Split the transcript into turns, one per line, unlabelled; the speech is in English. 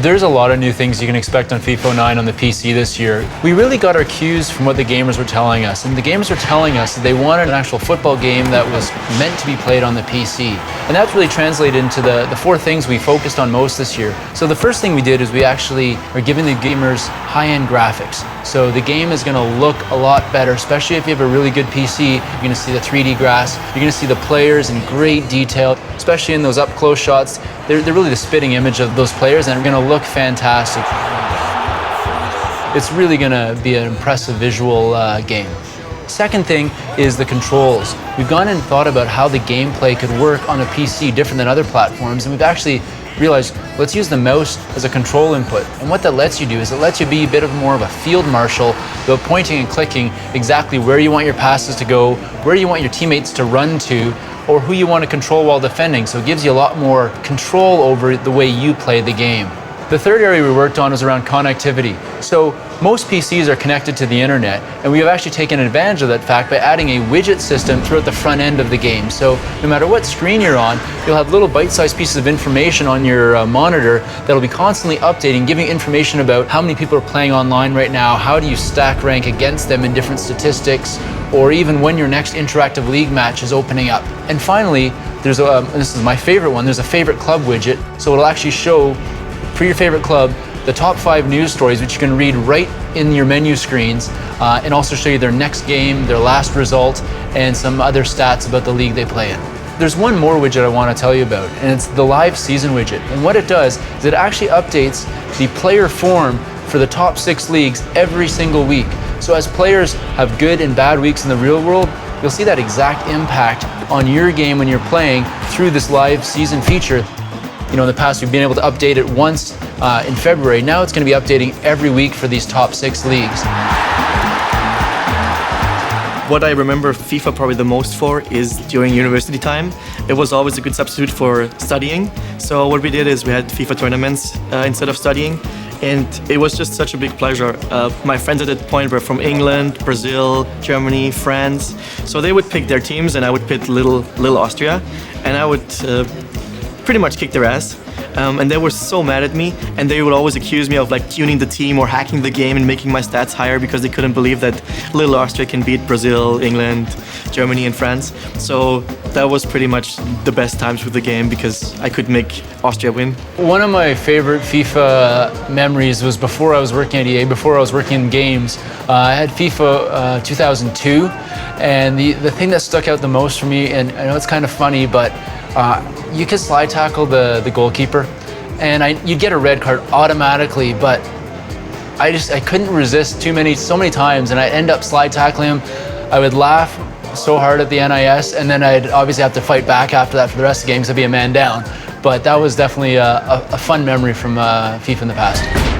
There's a lot of new things you can expect on FIFA 09 on the PC this year. We really got our cues from what the gamers were telling us, and the gamers were telling us that they wanted an actual football game that was meant to be played on the PC. And that's really translated into the four things we focused on most this year. So the first thing we did is we actually are giving the gamers high-end graphics. So the game is going to look a lot better, especially if you have a really good PC. You're going to see the 3D grass, you're going to see the players in great detail, especially in those up-close shots. They're really the spitting image of those players, and they're going to look fantastic. It's really going to be an impressive visual game. Second thing is the controls. We've gone and thought about how the gameplay could work on a PC different than other platforms, and we've actually realized, let's use the mouse as a control input. And what that lets you do is it lets you be a bit of more of a field marshal, about pointing and clicking exactly where you want your passes to go, where you want your teammates to run to, or who you want to control while defending. So it gives you a lot more control over the way you play the game. The third area we worked on was around connectivity. So most PCs are connected to the internet, and we have actually taken advantage of that fact by adding a widget system throughout the front end of the game. So no matter what screen you're on, you'll have little bite-sized pieces of information on your monitor that'll be constantly updating, giving information about how many people are playing online right now, how do you stack rank against them in different statistics, or even when your next interactive league match is opening up. And finally, there's and this is my favorite one, there's a favorite club widget. So it'll actually show, for your favorite club, the top 5 news stories, which you can read right in your menu screens, and also show you their next game, their last result, and some other stats about the league they play in. There's one more widget I want to tell you about, and it's the live season widget. And what it does is it actually updates the player form for the top 6 leagues every single week. So as players have good and bad weeks in the real world, you'll see that exact impact on your game when you're playing through this live season feature. You know, in the past, we've been able to update it once in February. Now it's going to be updating every week for these top 6 leagues.
What I remember FIFA probably the most for is during university time. It was always a good substitute for studying. So what we did is we had FIFA tournaments instead of studying. And it was just such a big pleasure. My friends at that point were from England, Brazil, Germany, France. So they would pick their teams and I would pick little Austria. And I would pretty much kick their ass. And they were so mad at me, and they would always accuse me of like tuning the team or hacking the game and making my stats higher because they couldn't believe that little Austria can beat Brazil, England, Germany, and France. So that was pretty much the best times with the game because I could make Austria win.
One of my favorite FIFA memories was before I was working at EA, before I was working in games. I had FIFA 2002, and the thing that stuck out the most for me, and I know it's kind of funny, but you could slide tackle the goalkeeper, and you'd get a red card automatically, but I couldn't resist so many times, and I'd end up slide tackling him. I would laugh so hard at the NIS, and then I'd obviously have to fight back after that for the rest of the game because I'd be a man down. But that was definitely a fun memory from FIFA in the past.